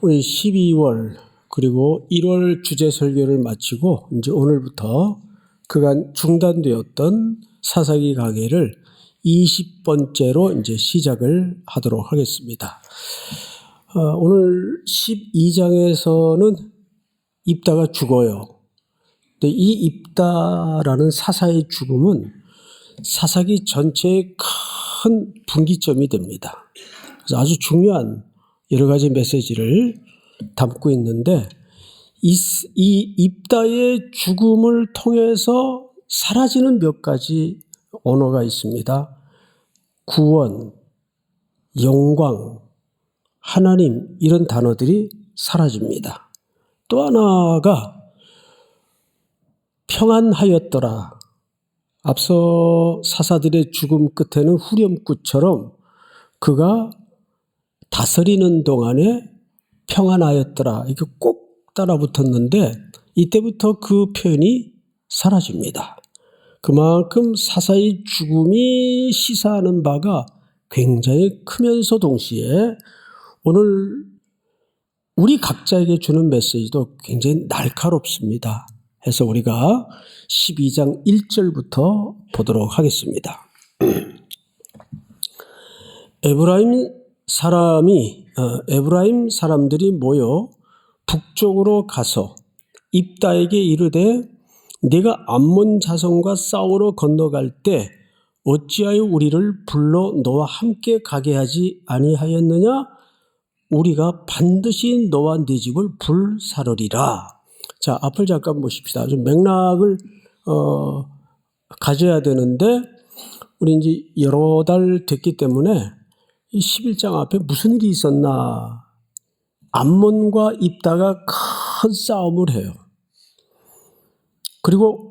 우리 12월 그리고 1월 주제 설교를 마치고 이제 오늘부터 그간 중단되었던 사사기 강해를 20번째로 이제 시작을 하도록 하겠습니다. 오늘 12장에서는 입다가 죽어요. 근데 이 입다라는 사사의 죽음은 사사기 전체의 큰 분기점이 됩니다. 그래서 아주 중요한 여러 가지 메시지를 담고 있는데 이 입다의 죽음을 통해서 사라지는 몇 가지 언어가 있습니다. 구원, 영광, 하나님 이런 단어들이 사라집니다. 또 하나가 평안하였더라. 앞서 사사들의 죽음 끝에는 후렴구처럼 그가 다스리는 동안에 평안하였더라. 이게 꼭 따라붙었는데 이때부터 그 표현이 사라집니다. 그만큼 사사의 죽음이 시사하는 바가 굉장히 크면서 동시에 오늘 우리 각자에게 주는 메시지도 굉장히 날카롭습니다. 해서 우리가 12장 1절부터 보도록 하겠습니다. 에브라임 사람들이 모여 북쪽으로 가서 입다에게 이르되 네가 암몬 자손과 싸우러 건너갈 때 어찌하여 우리를 불러 너와 함께 가게 하지 아니하였느냐? 우리가 반드시 너와 네 집을 불사르리라. 자, 앞을 잠깐 보십시다. 좀 맥락을 가져야 되는데 우리 이제 여러 달 됐기 때문에 이 11장 앞에 무슨 일이 있었나? 암몬과 입다가 큰 싸움을 해요. 그리고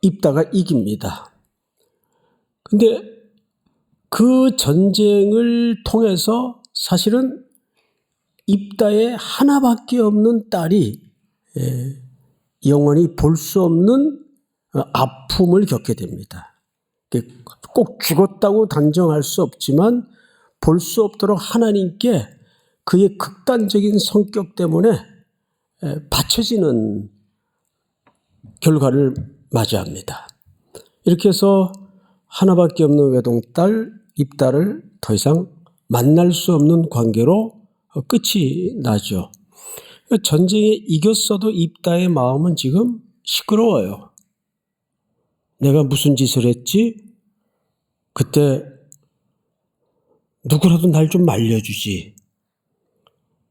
입다가 이깁니다. 근데 그 전쟁을 통해서 사실은 입다의 하나밖에 없는 딸이 영원히 볼 수 없는 아픔을 겪게 됩니다. 꼭 죽었다고 단정할 수 없지만 볼 수 없도록 하나님께 그의 극단적인 성격 때문에 바쳐지는 결과를 맞이합니다. 이렇게 해서 하나밖에 없는 외동딸 입다를 더 이상 만날 수 없는 관계로 끝이 나죠. 전쟁에 이겼어도 입다의 마음은 지금 시끄러워요. 내가 무슨 짓을 했지? 그때 누구라도 날 좀 말려주지.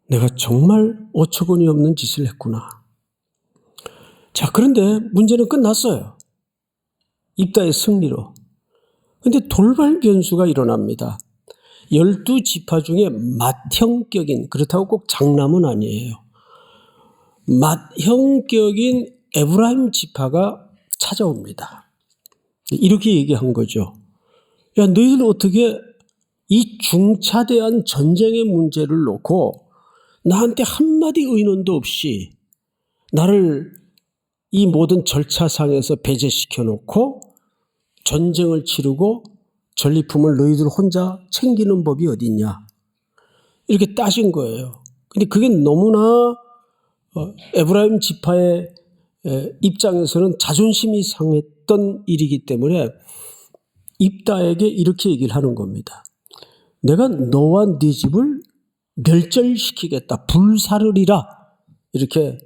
내가 정말 어처구니 없는 짓을 했구나. 자, 그런데 문제는 끝났어요. 입다의 승리로. 그런데 돌발 변수가 일어납니다. 12지파 중에 맏형격인, 그렇다고 꼭 장남은 아니에요. 맏형격인 에브라임 지파가 찾아옵니다. 이렇게 얘기한 거죠. 야, 너희들 어떻게 이 중차대한 전쟁의 문제를 놓고 나한테 한마디 의논도 없이 나를 이 모든 절차상에서 배제시켜 놓고 전쟁을 치르고 전리품을 너희들 혼자 챙기는 법이 어딨냐. 이렇게 따진 거예요. 근데 그게 너무나 에브라임 지파의 입장에서는 자존심이 상했던 일이기 때문에 입다에게 이렇게 얘기를 하는 겁니다. 내가 너와 네 집을 멸절시키겠다. 불사르리라. 이렇게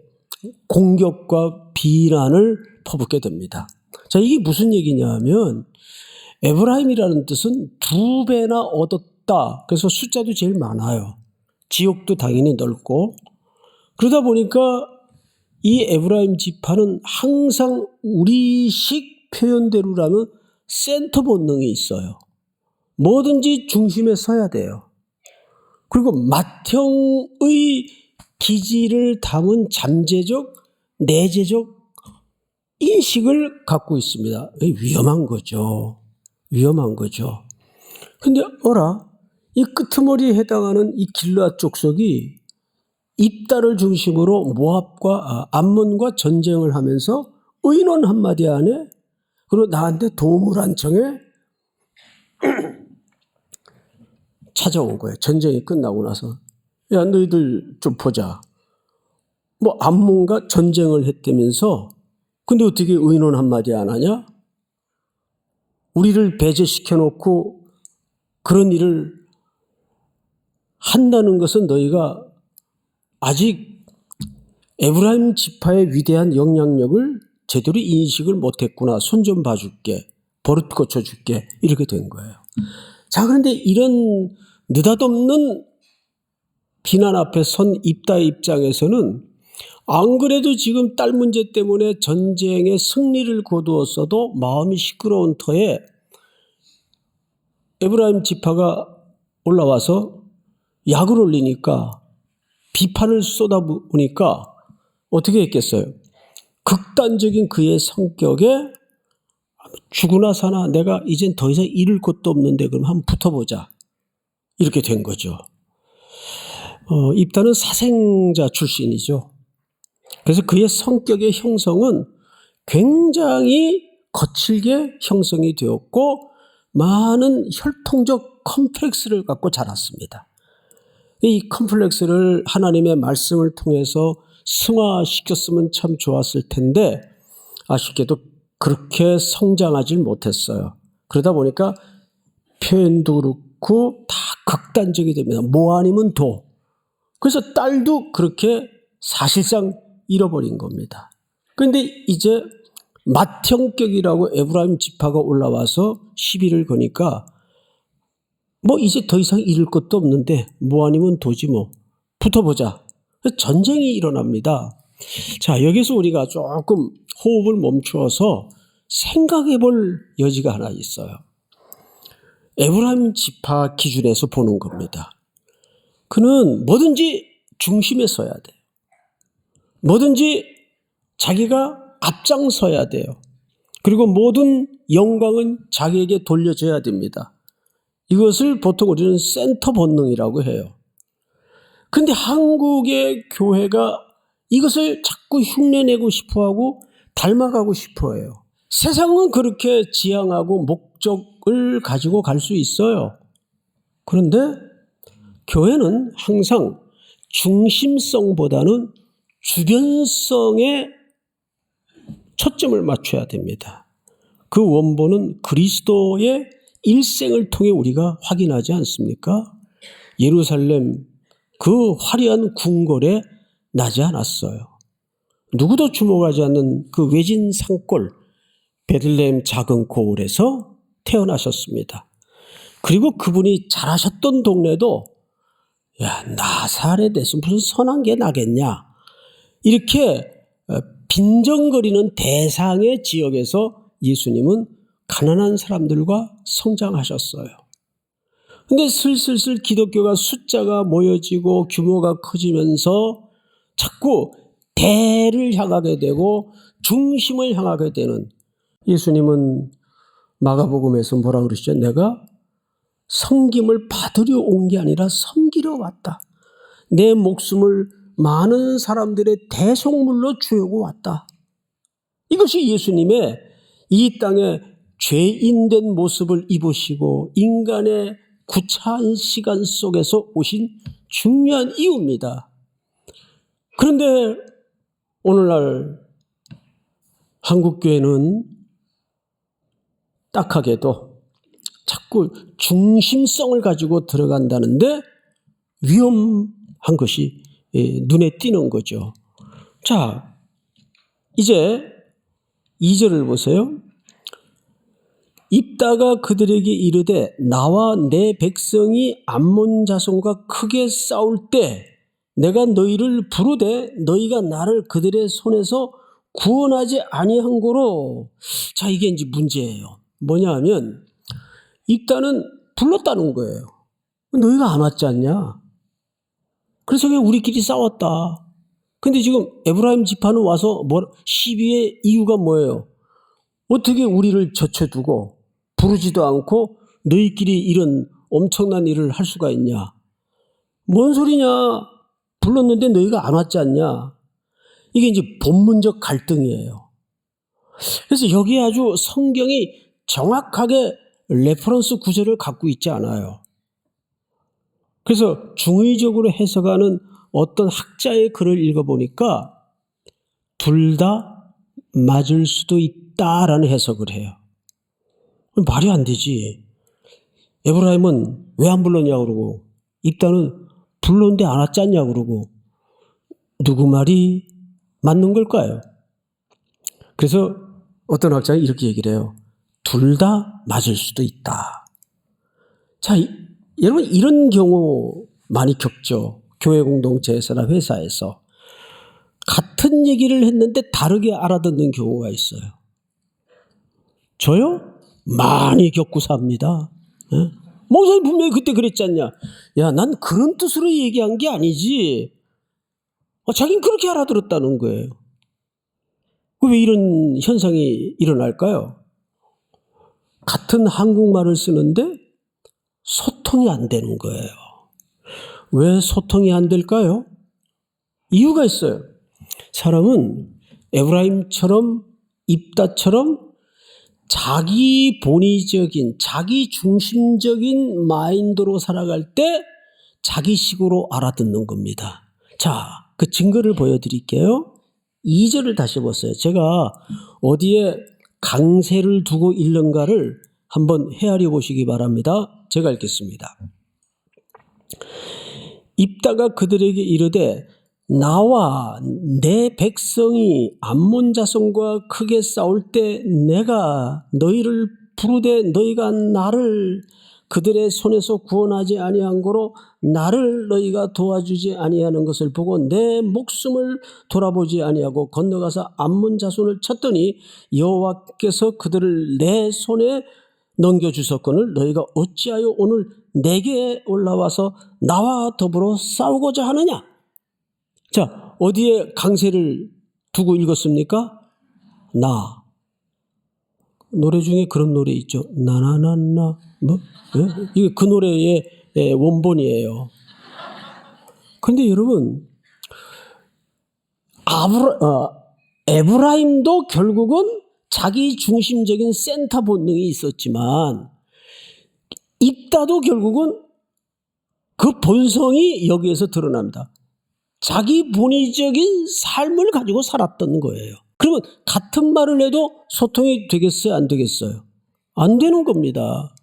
공격과 비난을 퍼붓게 됩니다. 자, 이게 무슨 얘기냐 하면 에브라임이라는 뜻은 2배나 얻었다. 그래서 숫자도 제일 많아요. 지역도 당연히 넓고. 그러다 보니까 이 에브라임 지파는 항상 우리식 표현대로라면 센터 본능이 있어요. 뭐든지 중심에 서야 돼요. 그리고 맏형의 기질을 담은 잠재적, 내재적 인식을 갖고 있습니다. 위험한 거죠. 위험한 거죠. 근데 이 끄트머리에 해당하는 이 길르앗 족속이 입다를 중심으로 모압과 암몬과 전쟁을 하면서 의논 한마디 안에 그리고 나한테 도움을 한 청에 찾아온 거예요. 전쟁이 끝나고 나서. 야, 너희들 좀 보자. 뭐 암몬과 전쟁을 했다면서 근데 어떻게 의논 한마디 안 하냐? 우리를 배제시켜 놓고 그런 일을 한다는 것은 너희가 아직 에브라임 지파의 위대한 영향력을 제대로 인식을 못했구나. 손 좀 봐줄게. 버릇 고쳐줄게. 이렇게 된 거예요. 자, 그런데 이런 느닷없는 비난 앞에 선 입다의 입장에서는 안 그래도 지금 딸 문제 때문에 전쟁에 승리를 거두었어도 마음이 시끄러운 터에 에브라임 지파가 올라와서 약을 올리니까 비판을 쏟아부으니까 어떻게 했겠어요? 극단적인 그의 성격에 죽으나 사나 내가 이젠 더 이상 잃을 것도 없는데 그럼 한번 붙어보자. 이렇게 된 거죠. 입다는 사생자 출신이죠. 그래서 그의 성격의 형성은 굉장히 거칠게 형성이 되었고 많은 혈통적 컴플렉스를 갖고 자랐습니다. 이 컴플렉스를 하나님의 말씀을 통해서 승화시켰으면 참 좋았을 텐데 아쉽게도 그렇게 성장하지 못했어요. 그러다 보니까 표현도 그렇고 다 극단적이 됩니다. 뭐 아니면 도. 그래서 딸도 그렇게 사실상 잃어버린 겁니다. 그런데 이제 맏형격이라고 에브라임 지파가 올라와서 시비를 거니까 뭐 이제 더 이상 잃을 것도 없는데 뭐 아니면 도지 뭐 붙어보자. 전쟁이 일어납니다. 자, 여기서 우리가 조금 호흡을 멈추어서 생각해 볼 여지가 하나 있어요. 에브라임 지파 기준에서 보는 겁니다. 그는 뭐든지 중심에 서야 돼요. 뭐든지 자기가 앞장서야 돼요. 그리고 모든 영광은 자기에게 돌려줘야 됩니다. 이것을 보통 우리는 센터 본능이라고 해요. 그런데 한국의 교회가 이것을 자꾸 흉내내고 싶어하고 닮아가고 싶어해요. 세상은 그렇게 지향하고 목적을 가지고 갈 수 있어요. 그런데 교회는 항상 중심성보다는 주변성에 초점을 맞춰야 됩니다. 그 원본은 그리스도의 일생을 통해 우리가 확인하지 않습니까? 예루살렘 그 화려한 궁궐에 나지 않았어요. 누구도 주목하지 않는 그 외진 산골 베들레헴 작은 고을에서 태어나셨습니다. 그리고 그분이 자라셨던 동네도 야, 나사렛에서 무슨 선한 게 나겠냐 이렇게 빈정거리는 대상의 지역에서 예수님은 가난한 사람들과 성장하셨어요. 근데 슬슬 기독교가 숫자가 모여지고 규모가 커지면서 자꾸 대를 향하게 되고 중심을 향하게 되는 예수님은 마가복음에서 뭐라 그러시죠? 내가 섬김을 받으려 온 게 아니라 섬기러 왔다. 내 목숨을 많은 사람들의 대속물로 주려고 왔다. 이것이 예수님의 이 땅에 죄인된 모습을 입으시고 인간의 구차한 시간 속에서 오신 중요한 이유입니다. 그런데 오늘날 한국교회는 딱하게도 자꾸 중심성을 가지고 들어간다는데 위험한 것이 눈에 띄는 거죠. 자, 이제 2절을 보세요. 입다가 그들에게 이르되 나와 내 백성이 암몬 자손과 크게 싸울 때 내가 너희를 부르되 너희가 나를 그들의 손에서 구원하지 아니한 고로. 자, 이게 이제 문제예요. 뭐냐 하면 입다는 불렀다는 거예요. 너희가 안 왔지 않냐? 그래서 왜 우리끼리 싸웠다. 근데 지금 에브라임 지파는 와서 시비의 이유가 뭐예요? 어떻게 우리를 젖혀두고 부르지도 않고 너희끼리 이런 엄청난 일을 할 수가 있냐? 뭔 소리냐? 불렀는데 너희가 안 왔지 않냐? 이게 이제 본문적 갈등이에요. 그래서 여기에 아주 성경이 정확하게 레퍼런스 구절을 갖고 있지 않아요. 그래서 중의적으로 해석하는 어떤 학자의 글을 읽어보니까 둘 다 맞을 수도 있다라는 해석을 해요. 말이 안 되지. 에브라임은 왜 안 불렀냐고 그러고 입다는 불렀는데 안 왔잖냐고 그러고 누구 말이 맞는 걸까요? 그래서 어떤 학자는 이렇게 얘기를 해요. 둘 다 맞을 수도 있다. 자, 여러분 이런 경우 많이 겪죠. 교회 공동체에서나 회사에서. 같은 얘기를 했는데 다르게 알아듣는 경우가 있어요. 저요? 많이 겪고 삽니다. 예? 목사님 분명히 그때 그랬지 않냐. 야, 난 그런 뜻으로 얘기한 게 아니지. 자기는 그렇게 알아들었다는 거예요. 왜 이런 현상이 일어날까요? 같은 한국말을 쓰는데 소통이 안 되는 거예요. 왜 소통이 안 될까요? 이유가 있어요. 사람은 에브라임처럼 입다처럼 자기 본의적인 자기 중심적인 마인드로 살아갈 때 자기식으로 알아듣는 겁니다. 자, 그 증거를 보여드릴게요. 2절을 다시 보세요. 제가 어디에 강세를 두고 읽는가를 한번 헤아려 보시기 바랍니다. 제가 읽겠습니다. 입다가 그들에게 이르되 나와 내 백성이 암몬 자손과 크게 싸울 때 내가 너희를 부르되 너희가 나를 그들의 손에서 구원하지 아니한 고로 나를 너희가 도와주지 아니하는 것을 보고 내 목숨을 돌아보지 아니하고 건너가서 암몬 자손을 쳤더니 여호와께서 그들을 내 손에 넘겨주셨거늘 너희가 어찌하여 오늘 내게 올라와서 나와 더불어 싸우고자 하느냐? 자, 어디에 강세를 두고 읽었습니까? 나. 노래 중에 그런 노래 있죠. 나나나나 뭐? 예? 이게 그 노래의 원본이에요. 그런데 여러분 에브라임도 결국은 자기 중심적인 센터 본능이 있었지만 입다도 결국은 그 본성이 여기에서 드러납니다. 자기 본의적인 삶을 가지고 살았던 거예요. 그러면 같은 말을 해도 소통이 되겠어요? 안 되겠어요? 안 되는 겁니다.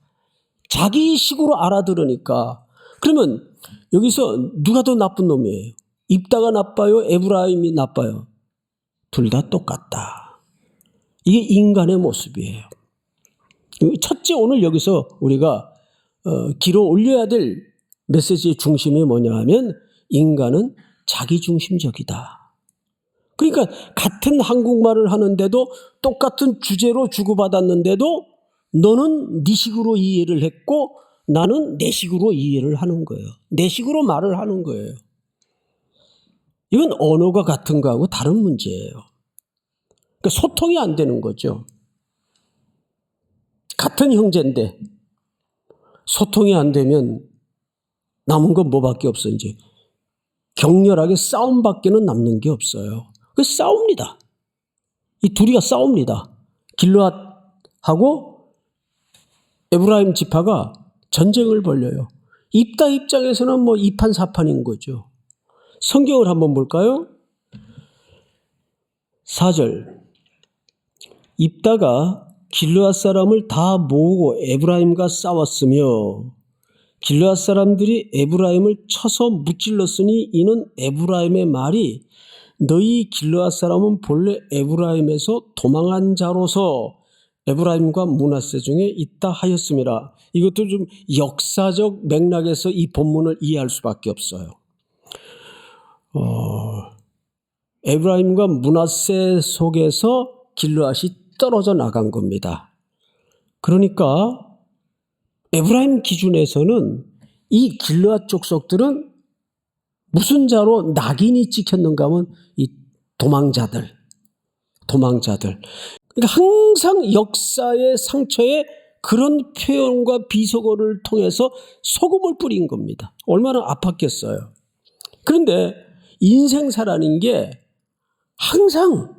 자기 식으로 알아들으니까. 그러면 여기서 누가 더 나쁜 놈이에요? 입다가 나빠요? 에브라임이 나빠요? 둘 다 똑같다. 이게 인간의 모습이에요. 첫째, 오늘 여기서 우리가 길어 올려야 될 메시지의 중심이 뭐냐 하면 인간은 자기중심적이다. 그러니까 같은 한국말을 하는데도 똑같은 주제로 주고받았는데도 너는 네 식으로 이해를 했고 나는 내 식으로 이해를 하는 거예요. 내 식으로 말을 하는 거예요. 이건 언어가 같은 거하고 다른 문제예요. 그러니까 소통이 안 되는 거죠. 같은 형제인데 소통이 안 되면 남은 건 뭐밖에 없어 이제. 격렬하게 싸움밖에는 남는 게 없어요. 그래서 싸웁니다. 이 둘이가 싸웁니다. 길르앗하고 에브라임 지파가 전쟁을 벌여요. 입다 입장에서는 뭐 이판사판인 거죠. 성경을 한번 볼까요? 4절. 입다가 길르앗 사람을 다 모으고 에브라임과 싸웠으며 길르앗 사람들이 에브라임을 쳐서 무찔렀으니 이는 에브라임의 말이 너희 길르앗 사람은 본래 에브라임에서 도망한 자로서 에브라임과 므낫세 중에 있다 하였음이라. 이것도 좀 역사적 맥락에서 이 본문을 이해할 수밖에 없어요. 에브라임과 므낫세 속에서 길르앗이 떨어져 나간 겁니다. 그러니까 에브라임 기준에서는 이 길르앗 족속들은 무슨 자로 낙인이 찍혔는가 하면 이 도망자들. 그러니까 항상 역사의 상처에 그런 표현과 비속어를 통해서 소금을 뿌린 겁니다. 얼마나 아팠겠어요. 그런데 인생사라는 게 항상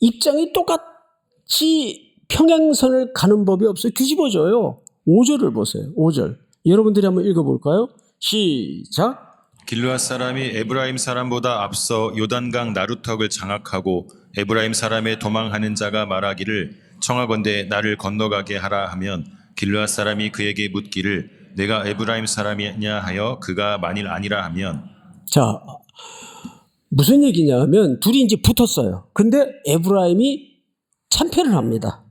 입장이 똑같이 평행선을 가는 법이 없어요. 뒤집어져요. 5절을 보세요. 5절. 여러분들이 한번 읽어볼까요? 시작. 길르앗 사람이 에브라임 사람보다 앞서 요단강 나루턱을 장악하고 에브라임 사람의 도망하는 자가 말하기를 청하건대 나를 건너가게 하라 하면 길르앗 사람이 그에게 묻기를 내가 에브라임 사람이냐 하여 그가 만일 아니라 하면. 자, 무슨 얘기냐 하면 둘이 이제 붙었어요. 근데 에브라임이 참패를 합니다.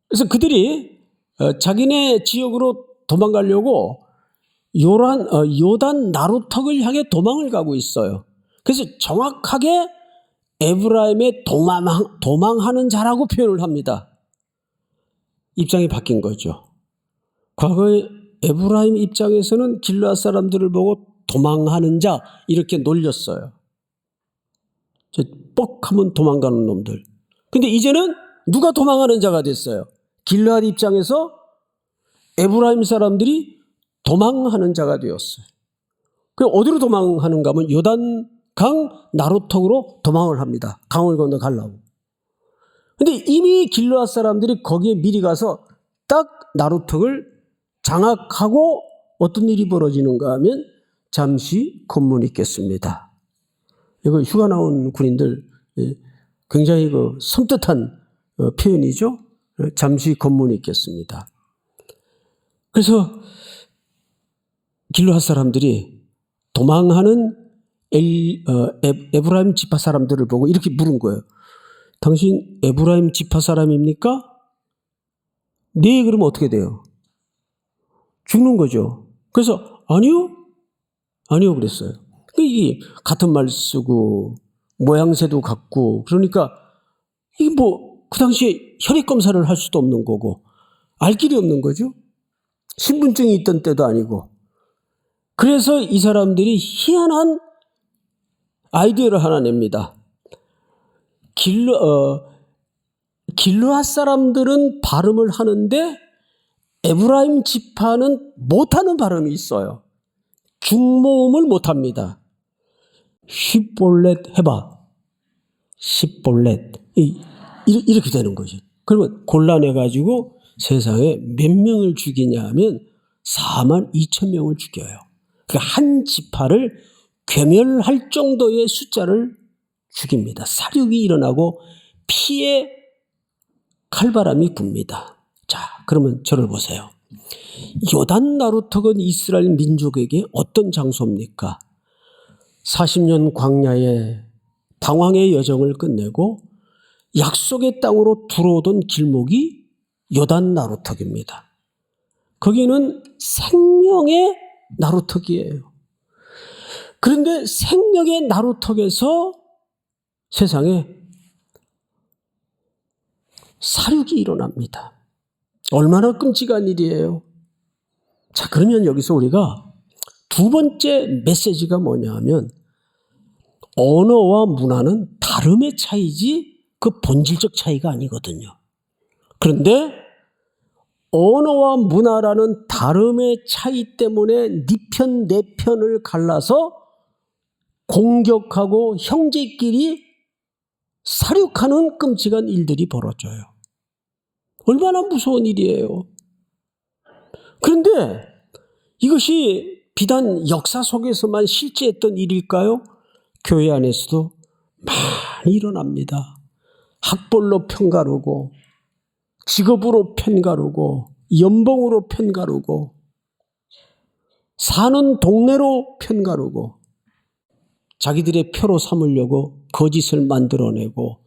그래서 그들이 자기네 지역으로 도망가려고 요단 나루턱을 향해 도망을 가고 있어요. 그래서 정확하게 에브라임의 도망하는 자라고 표현을 합니다. 입장이 바뀐 거죠. 과거에 에브라임 입장에서는 길르앗 사람들을 보고 도망하는 자 이렇게 놀렸어요. 뻑하면 도망가는 놈들. 근데 이제는 누가 도망하는 자가 됐어요? 길르앗 입장에서 에브라임 사람들이 도망하는 자가 되었어요. 그럼 어디로 도망하는가 하면 요단강 나루턱으로 도망을 합니다. 강을 건너 가려고. 근데 이미 길르앗 사람들이 거기에 미리 가서 딱 나루턱을 장악하고 어떤 일이 벌어지는가 하면 잠시 검문 있겠습니다. 이거 휴가 나온 군인들 굉장히 섬뜩한 표현이죠. 잠시 검문 있겠습니다. 그래서 길르앗 사람들이 도망하는 에브라임 지파 사람들을 보고 이렇게 물은 거예요. 당신 에브라임 지파 사람입니까? 네, 그러면 어떻게 돼요? 죽는 거죠. 그래서 아니요 그랬어요. 이게 같은 말 쓰고 모양새도 같고 그러니까 이게 그 당시에 혈액 검사를 할 수도 없는 거고 알 길이 없는 거죠. 신분증이 있던 때도 아니고. 그래서 이 사람들이 희한한 아이디어를 하나 냅니다. 길르앗 사람들은 발음을 하는데 에브라임 지파는 못하는 발음이 있어요. 중모음을 못합니다. 시볼렛 해봐. 시볼렛. 이렇게 되는 거죠. 그러면 곤란해가지고 세상에 몇 명을 죽이냐 하면 42,000명을 죽여요. 그러니까 한 지파를 괴멸할 정도의 숫자를 죽입니다. 사륙이 일어나고 피에 칼바람이 붑니다. 자, 그러면 저를 보세요. 요단 나루턱은 이스라엘 민족에게 어떤 장소입니까? 40년 광야의 방황의 여정을 끝내고 약속의 땅으로 들어오던 길목이 요단 나루턱입니다. 거기는 생명의 나루턱이에요. 그런데 생명의 나루턱에서 세상에 사륙이 일어납니다. 얼마나 끔찍한 일이에요. 자, 그러면 여기서 우리가 두 번째 메시지가 뭐냐 하면 언어와 문화는 다름의 차이지 그 본질적 차이가 아니거든요. 그런데 언어와 문화라는 다름의 차이 때문에 네 편, 내 편을 갈라서 공격하고 형제끼리 사륙하는 끔찍한 일들이 벌어져요. 얼마나 무서운 일이에요. 그런데 이것이 비단 역사 속에서만 실제했던 일일까요? 교회 안에서도 많이 일어납니다. 학벌로 편가르고 직업으로 편가르고 연봉으로 편가르고 사는 동네로 편가르고 자기들의 표로 삼으려고 거짓을 만들어내고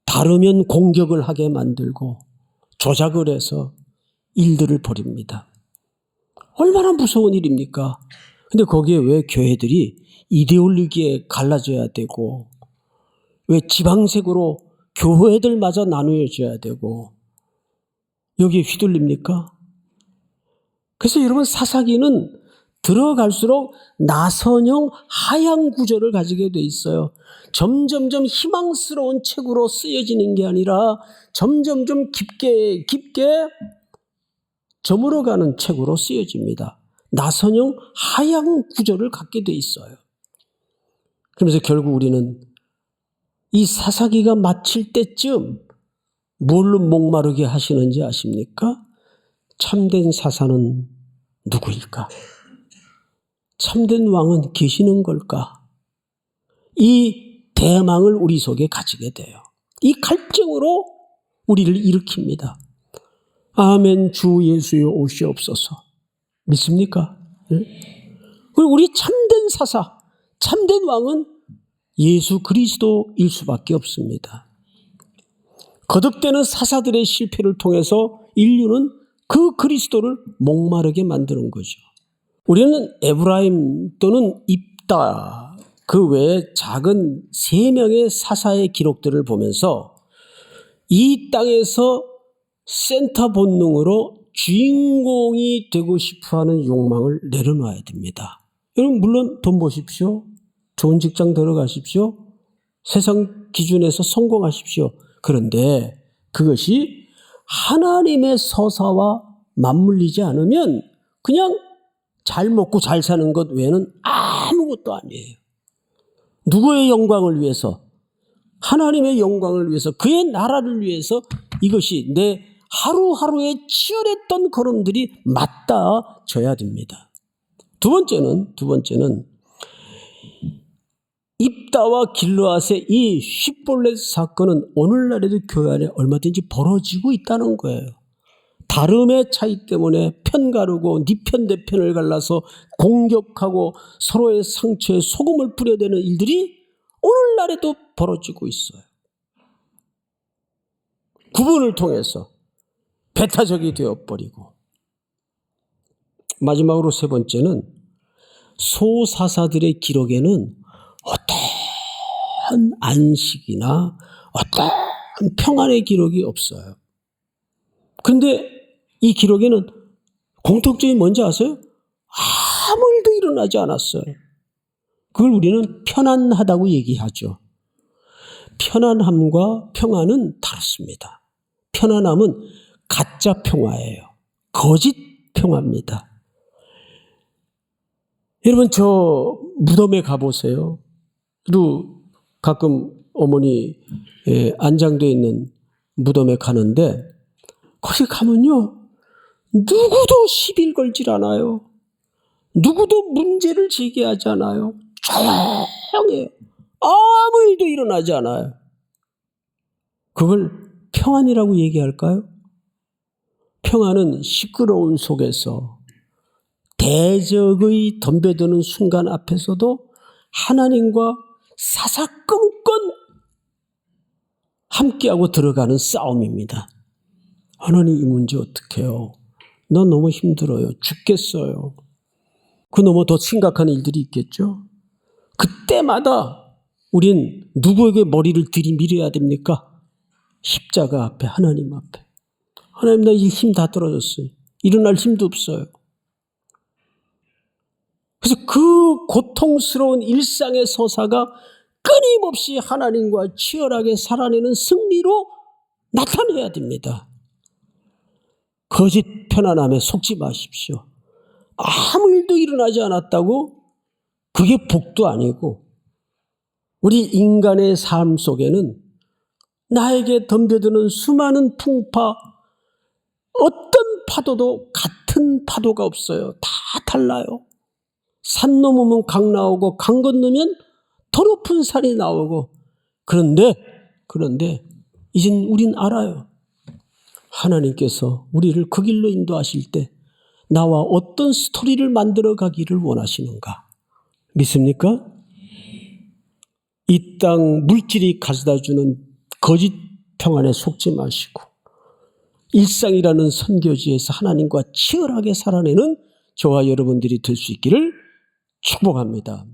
다르면 공격을 하게 만들고 조작을 해서 일들을 벌입니다. 얼마나 무서운 일입니까? 근데 거기에 왜 교회들이 이데올로기에 갈라져야 되고 왜 지방색으로 교회들마저 나누어져야 되고 여기에 휘둘립니까? 그래서 여러분 사사기는 들어갈수록 나선형 하향 구조를 가지게 돼 있어요. 점점점 희망스러운 책으로 쓰여지는 게 아니라 점점점 깊게 저물어가는 책으로 쓰여집니다. 나선형 하향 구조를 갖게 돼 있어요. 그러면서 결국 우리는 이 사사기가 마칠 때쯤 뭘로 목마르게 하시는지 아십니까? 참된 사사는 누구일까? 참된 왕은 계시는 걸까? 이 대망을 우리 속에 가지게 돼요. 이 갈증으로 우리를 일으킵니다. 아멘. 주 예수여 오시옵소서. 믿습니까? 그리고 우리 참된 사사, 참된 왕은 예수 그리스도일 수밖에 없습니다. 거듭되는 사사들의 실패를 통해서 인류는 그 그리스도를 목마르게 만드는 거죠. 우리는 에브라임 또는 입다 그 외에 작은 3명의 사사의 기록들을 보면서 이 땅에서 센터 본능으로 주인공이 되고 싶어하는 욕망을 내려놔야 됩니다. 여러분 물론 돈 보십시오. 좋은 직장 들어가십시오. 세상 기준에서 성공하십시오. 그런데 그것이 하나님의 서사와 맞물리지 않으면 그냥 잘 먹고 잘 사는 것 외에는 아무것도 아니에요. 누구의 영광을 위해서? 하나님의 영광을 위해서, 그의 나라를 위해서 이것이 내 하루하루의 치열했던 걸음들이 맞닿아져야 됩니다. 두 번째는 입다와 길르앗의 이 십볼렛 사건은 오늘날에도 교회 안에 얼마든지 벌어지고 있다는 거예요. 다름의 차이 때문에 편 가르고 네 편 내 편을 갈라서 공격하고 서로의 상처에 소금을 뿌려대는 일들이 오늘날에도 벌어지고 있어요. 구분을 통해서 배타적이 되어버리고. 마지막으로 세 번째는 소사사들의 기록에는 어떤 안식이나 어떤 평안의 기록이 없어요. 그런데 이 기록에는 공통점이 뭔지 아세요? 아무 일도 일어나지 않았어요. 그걸 우리는 편안하다고 얘기하죠. 편안함과 평안은 다릅니다. 편안함은 가짜 평화예요. 거짓 평화입니다. 여러분 저 무덤에 가보세요. 또 가끔 어머니 안장되어 있는 무덤에 가는데 거기 가면요. 누구도 시비를 걸질 않아요. 누구도 문제를 제기하지 않아요. 조용해요. 아무 일도 일어나지 않아요. 그걸 평안이라고 얘기할까요? 평안은 시끄러운 속에서 대적의 덤벼드는 순간 앞에서도 하나님과 사사건건 함께하고 들어가는 싸움입니다. 하나님 이 문제 어떻게 해요? 나 너무 힘들어요. 죽겠어요. 그 너무 더 심각한 일들이 있겠죠. 그때마다 우린 누구에게 머리를 들이밀어야 됩니까? 십자가 앞에, 하나님 앞에. 하나님 나 이 힘 다 떨어졌어요. 일어날 힘도 없어요. 그래서 그 고통스러운 일상의 서사가 끊임없이 하나님과 치열하게 살아내는 승리로 나타내야 됩니다. 거짓 편안함에 속지 마십시오. 아무 일도 일어나지 않았다고 그게 복도 아니고 우리 인간의 삶 속에는 나에게 덤벼드는 수많은 풍파, 어떤 파도도 같은 파도가 없어요. 다 달라요. 산 넘으면 강 나오고 강 건너면 더 높은 산이 나오고 그런데 이젠 우린 알아요. 하나님께서 우리를 그 길로 인도하실 때 나와 어떤 스토리를 만들어 가기를 원하시는가? 믿습니까? 이 땅 물질이 가져다주는 거짓 평안에 속지 마시고 일상이라는 선교지에서 하나님과 치열하게 살아내는 저와 여러분들이 될 수 있기를 축복합니다.